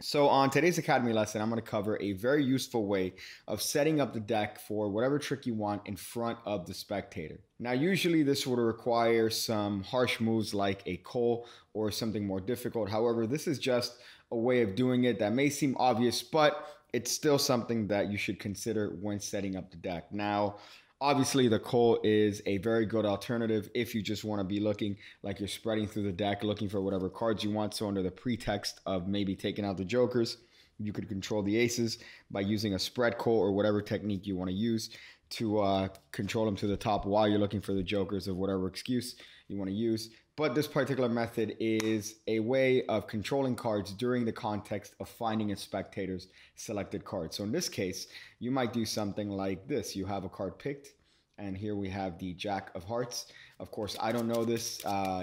So on today's Academy lesson, I'm going to cover a very useful way of setting up the deck for whatever trick you want in front of the spectator. Now, usually this would require some harsh moves like a Cull or something more difficult. However, this is just a way of doing it that may seem obvious, but it's still something that you should consider when setting up the deck. Now, obviously, the Cull is a very good alternative if you just want to be looking like you're spreading through the deck, looking for whatever cards you want. So under the pretext of maybe taking out the jokers, you could control the aces by using a spread Cull or whatever technique you want to use to control them to the top while you're looking for the jokers of whatever excuse you want to use. But this particular method is a way of controlling cards during the context of finding a spectator's selected card. So in this case, you might do something like this. You have a card picked, and here we have the Jack of Hearts. Of course, I don't know this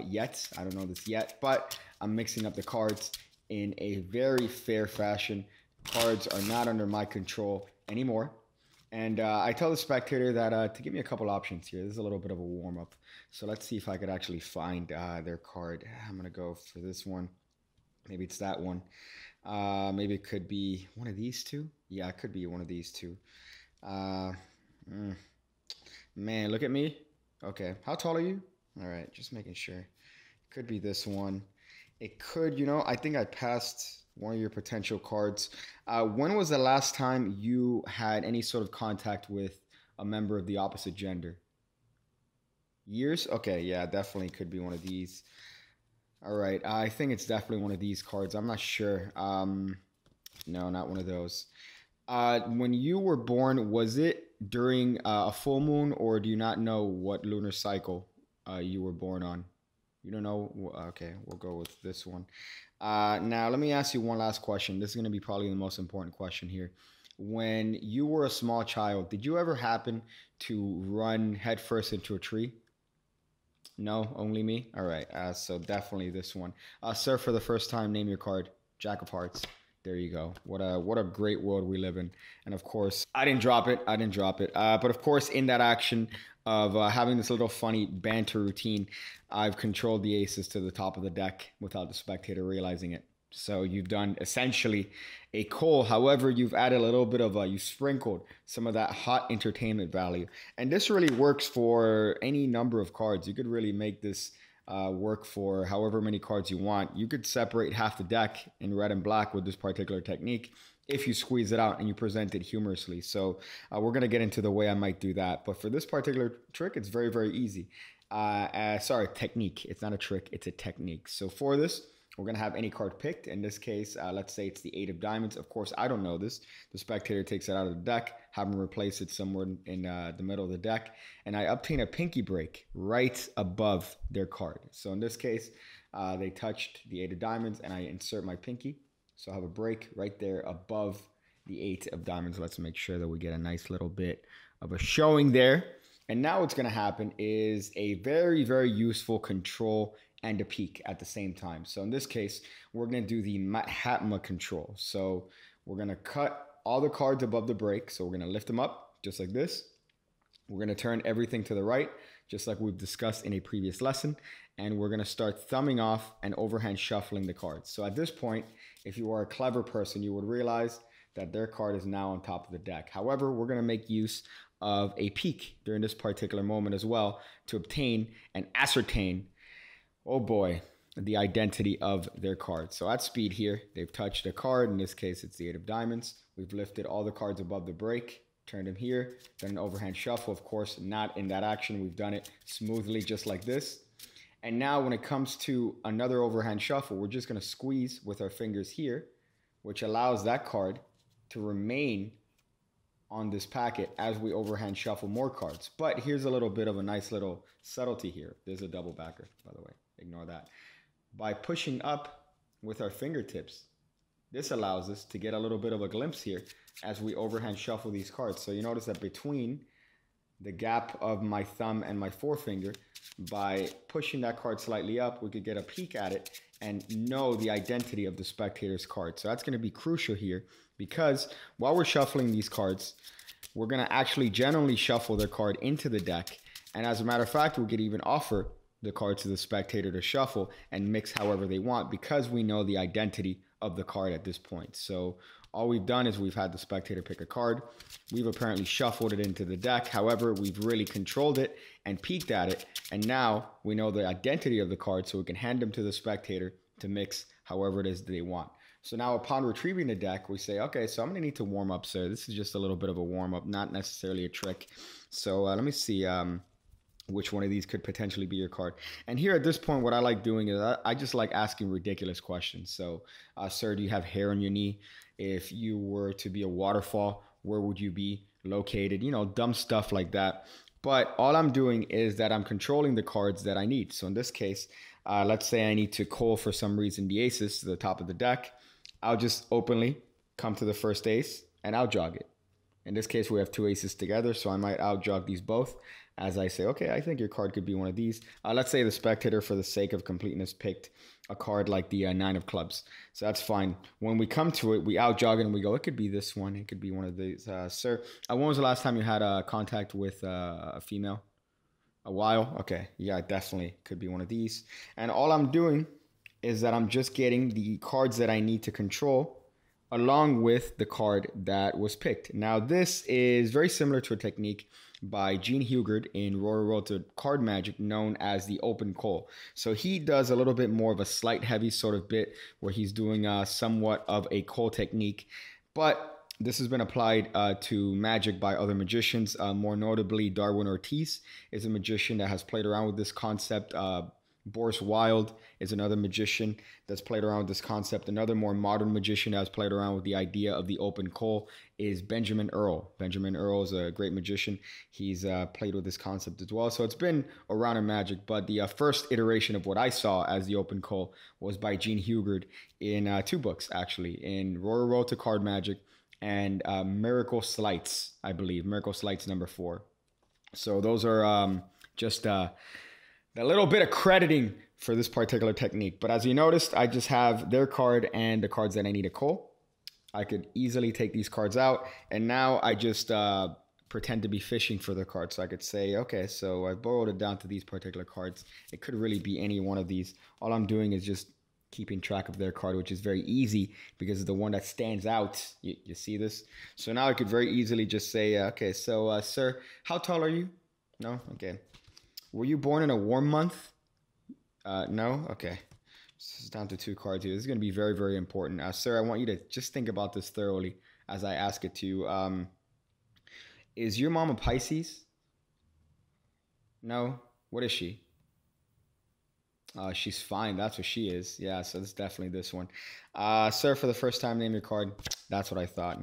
yet, but I'm mixing up the cards in a very fair fashion. Cards are not under my control anymore. And I tell the spectator that to give me a couple options here. This is a little bit of a warm-up. So let's see if I could actually find their card. I'm going to go for this one. Maybe it's that one. Maybe it could be one of these two. Yeah, it could be one of these two. Man, look at me. Okay, how tall are you? All right, just making sure. Could be this one. It could, I think I passed one of your potential cards. When was the last time you had any sort of contact with a member of the opposite gender? Years? Okay, yeah, definitely could be one of these. All right, I think it's definitely one of these cards. I'm not sure. No, not one of those. When you were born, was it during a full moon, or do you not know what lunar cycle you were born on? You don't know? Okay, we'll go with this one. Now, let me ask you one last question. This is going to be probably the most important question here. When you were a small child, did you ever happen to run headfirst into a tree? No, only me? All right, so definitely this one. Sir, for the first time, name your card. Jack of Hearts. There you go. What a great world we live in. And of course, I didn't drop it. But of course, in that action of having this little funny banter routine, I've controlled the aces to the top of the deck without the spectator realizing it. So you've done essentially a Cull. However, you've added a little bit of you sprinkled some of that hot entertainment value. And this really works for any number of cards. You could really make this work for however many cards you want. You could separate half the deck in red and black with this particular technique if you squeeze it out and you present it humorously. So we're going to get into the way I might do that. But for this particular trick, it's very, very easy. Sorry, technique. It's not a trick. It's a technique. So for this, we're going to have any card picked. In this case, let's say it's the 8 of diamonds. Of course, I don't know this. The spectator takes it out of the deck, have them replace it somewhere in the middle of the deck, and I obtain a pinky break right above their card. So in this case, they touched the 8 of diamonds, and I insert my pinky. So I have a break right there above the 8 of diamonds. Let's make sure that we get a nice little bit of a showing there. And now what's going to happen is a very, very useful control and a peek at the same time. So in this case, we're going to do the Mahatma control. So we're going to cut all the cards above the break. So we're going to lift them up just like this. We're going to turn everything to the right, just like we've discussed in a previous lesson. And we're going to start thumbing off and overhand shuffling the cards. So at this point, if you are a clever person, you would realize that their card is now on top of the deck. However, we're going to make use of a peek during this particular moment as well to obtain and ascertain, oh boy, the identity of their card. So at speed here, they've touched a card. In this case, it's the 8 of diamonds. We've lifted all the cards above the break, turned them here, done an overhand shuffle. Of course, not in that action. We've done it smoothly just like this. And now when it comes to another overhand shuffle, we're just going to squeeze with our fingers here, which allows that card to remain on this packet as we overhand shuffle more cards. But here's a little bit of a nice little subtlety here. There's a double backer, by the way. Ignore that. By pushing up with our fingertips, this allows us to get a little bit of a glimpse here as we overhand shuffle these cards. So you notice that between the gap of my thumb and my forefinger, by pushing that card slightly up, we could get a peek at it and know the identity of the spectator's card. So that's going to be crucial here because while we're shuffling these cards, we're going to actually generally shuffle their card into the deck. And as a matter of fact, we could even offer the cards to the spectator to shuffle and mix however they want because we know the identity of the card at this point. So all we've done is we've had the spectator pick a card. We've apparently shuffled it into the deck. However, we've really controlled it and peeked at it. And now we know the identity of the card, so we can hand them to the spectator to mix however it is that they want. So now upon retrieving the deck, we say, okay, so I'm going to need to warm up, sir. This is just a little bit of a warm up, not necessarily a trick. So let me see which one of these could potentially be your card. And here at this point, what I like doing is I just like asking ridiculous questions. So, sir, do you have hair on your knee? If you were to be a waterfall, where would you be located? You know, dumb stuff like that. But all I'm doing is that I'm controlling the cards that I need. So in this case, let's say I need to call for some reason the aces to the top of the deck. I'll just openly come to the first ace and I'll jog it. In this case, we have two aces together, so I might out-jog these both as I say, okay, I think your card could be one of these. Let's say the spectator, for the sake of completeness, picked a card like the 9 of clubs. So that's fine. When we come to it, we out-jog it and we go, it could be this one. It could be one of these. Sir, when was the last time you had contact with a female? A while? Okay, yeah, definitely could be one of these. And all I'm doing is that I'm just getting the cards that I need to control along with the card that was picked. Now, this is very similar to a technique by Gene Heegaard in Royal Road to Card Magic known as the open call. So he does a little bit more of a slight heavy sort of bit where he's doing somewhat of a call technique, but this has been applied to Magic by other magicians. More notably, Darwin Ortiz is a magician that has played around with this concept. Boris Wilde is another magician that's played around with this concept. Another more modern magician that has played around with the idea of the open call is Benjamin Earl. Benjamin Earl is a great magician. He's played with this concept as well. So it's been around in Magic, but the first iteration of what I saw as the open call was by Gene Heegaard in 2 books, actually, in Royal Road to Card Magic and Miracle Sleights, I believe. Miracle Sleights number 4. So those are just a little bit of crediting for this particular technique. But as you noticed, I just have their card and the cards that I need to call. I could easily take these cards out. And now I just pretend to be fishing for the cards. So I could say, okay, so I borrowed it down to these particular cards. It could really be any one of these. All I'm doing is just keeping track of their card, which is very easy because it's the one that stands out. You see this? So now I could very easily just say, okay, so sir, how tall are you? No? Okay. Were you born in a warm month? No? Okay. This is down to 2 cards here. This is going to be very, very important. Sir, I want you to just think about this thoroughly as I ask it to you. Is your mom a Pisces? No? What is she? She's fine. That's what she is. Yeah, so it's definitely this one. Sir, for the first time, name your card. That's what I thought.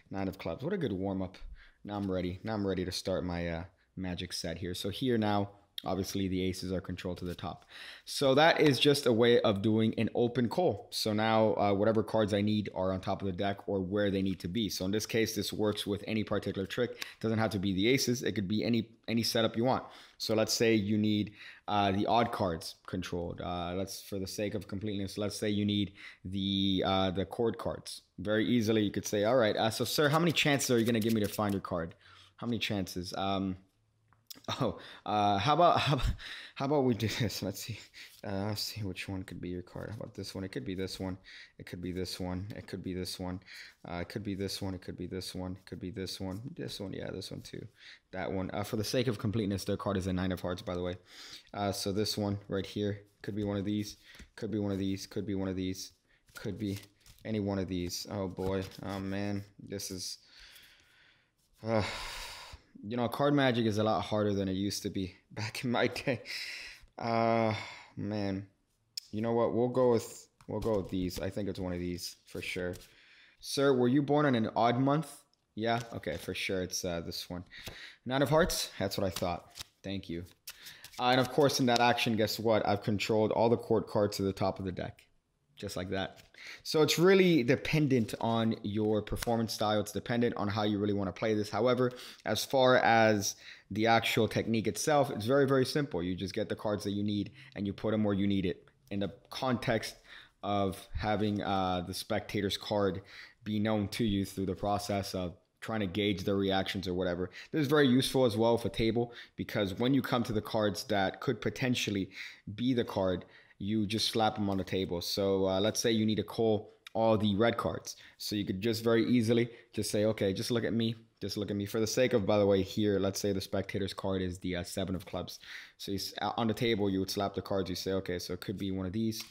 9 of clubs. What a good warm-up. Now I'm ready. Now I'm ready to start my Magic set here. So here now, obviously the aces are controlled to the top. So that is just a way of doing an open call. So now whatever cards I need are on top of the deck or where they need to be. So in this case, this works with any particular trick. It doesn't have to be the aces. It could be any setup you want. So let's say you need the odd cards controlled. Let's, for the sake of completeness, let's say you need the chord cards. Very easily, you could say, all right, so sir, how many chances are you going to give me to find your card? How many chances? How about we do this? Let's see which one could be your card. How about this one? It could be this one. It could be this one. It could be this one. It could be this one. It could be this one. It could be this one. This one, yeah, this one too. That one. For the sake of completeness, their card is a 9 of hearts, by the way. So this one right here could be one of these. Could be one of these. Could be one of these. Could be any one of these. Oh boy. Oh man. This is. You know, card magic is a lot harder than it used to be back in my day. Man, you know what? We'll go with these. I think it's one of these for sure. Sir, were you born in an odd month? Yeah. Okay, for sure. It's this one. 9 of hearts. That's what I thought. Thank you. And of course, in that action, guess what? I've controlled all the court cards to the top of the deck. Just like that. So it's really dependent on your performance style. It's dependent on how you really want to play this. However, as far as the actual technique itself, it's very, very simple. You just get the cards that you need and you put them where you need it. In the context of having the spectator's card be known to you through the process of trying to gauge their reactions or whatever. This is very useful as well for table because when you come to the cards that could potentially be the card, you just slap them on the table. So let's say you need to call all the red cards. So you could just very easily just say, okay, just look at me. Just look at me. For the sake of, by the way, here, let's say the spectator's card is the 7 of clubs. So you, on the table, you would slap the cards. You say, okay, so it could be one of these.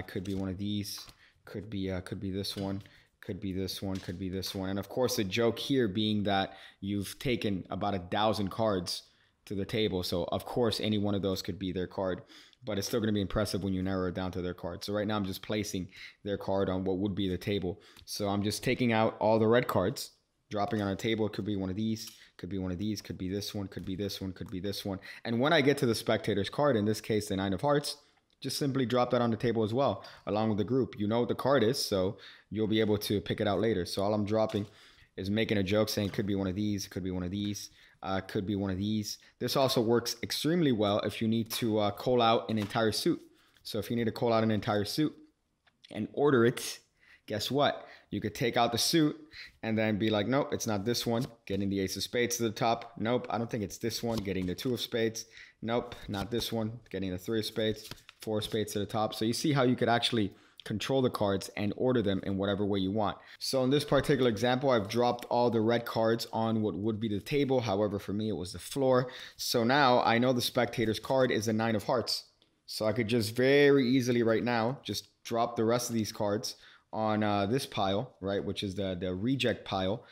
Could be one of these. Could be this one. Could be this one. Could be this one. And of course, the joke here being that you've taken about 1,000 cards to the table. So of course, any one of those could be their card. But it's still going to be impressive when you narrow it down to their card. So right now, I'm just placing their card on what would be the table. So I'm just taking out all the red cards, dropping on a table. It could be one of these, could be one of these, could be this one, could be this one, could be this one. And when I get to the spectator's card, in this case, the 9 of hearts, just simply drop that on the table as well, along with the group. You know what the card is, so you'll be able to pick it out later. So all I'm dropping is making a joke saying could be one of these, could be one of these, could be one of these. This also works extremely well if you need to call out an entire suit. So if you need to call out an entire suit and order it, guess what? You could take out the suit and then be like, nope, it's not this one. Getting the 8 of spades to the top. Nope, I don't think it's this one. Getting the 2 of spades. Nope, not this one. Getting the 3 of spades, 4 of spades to the top. So you see how you could actually control the cards and order them in whatever way you want. So in this particular example, I've dropped all the red cards on what would be the table. However, for me, it was the floor. So now I know the spectator's card is a 9 of hearts. So I could just very easily right now just drop the rest of these cards on this pile, right, which is the reject pile.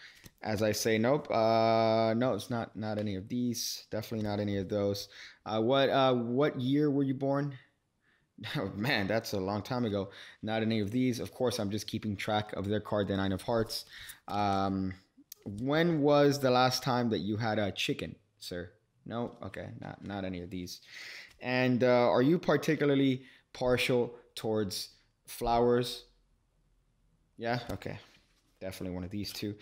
As I say, nope, no, it's not any of these. Definitely not any of those. What year were you born? Oh, man, that's a long time ago. Not any of these. Of course, I'm just keeping track of their card, the 9 of hearts. When was the last time that you had a chicken, sir? No? Okay, not any of these. And are you particularly partial towards flowers? Yeah, okay. Definitely one of these two.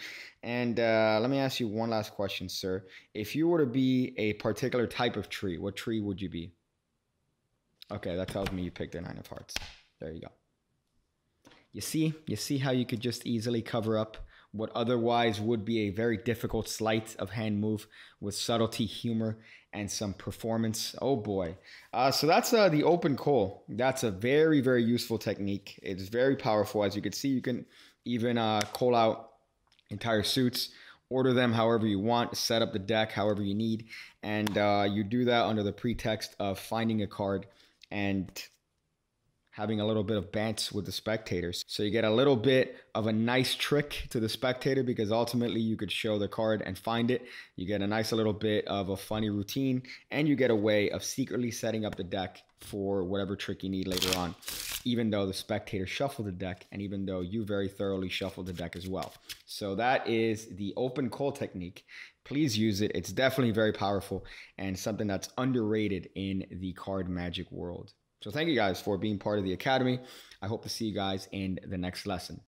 And let me ask you one last question, sir. If you were to be a particular type of tree, what tree would you be? Okay, that tells me you picked the 9 of hearts. There you go. You see how you could just easily cover up what otherwise would be a very difficult sleight of hand move with subtlety, humor, and some performance. Oh boy. So that's the open call. That's a very, very useful technique. It's very powerful. As you can see, you can even call out entire suits, order them however you want, set up the deck however you need. And you do that under the pretext of finding a card and having a little bit of bants with the spectators. So you get a little bit of a nice trick to the spectator because ultimately you could show the card and find it. You get a nice little bit of a funny routine and you get a way of secretly setting up the deck for whatever trick you need later on, even though the spectator shuffled the deck and even though you very thoroughly shuffled the deck as well. So that is the open call technique. Please use it. It's definitely very powerful and something that's underrated in the card magic world. So thank you guys for being part of the Academy. I hope to see you guys in the next lesson.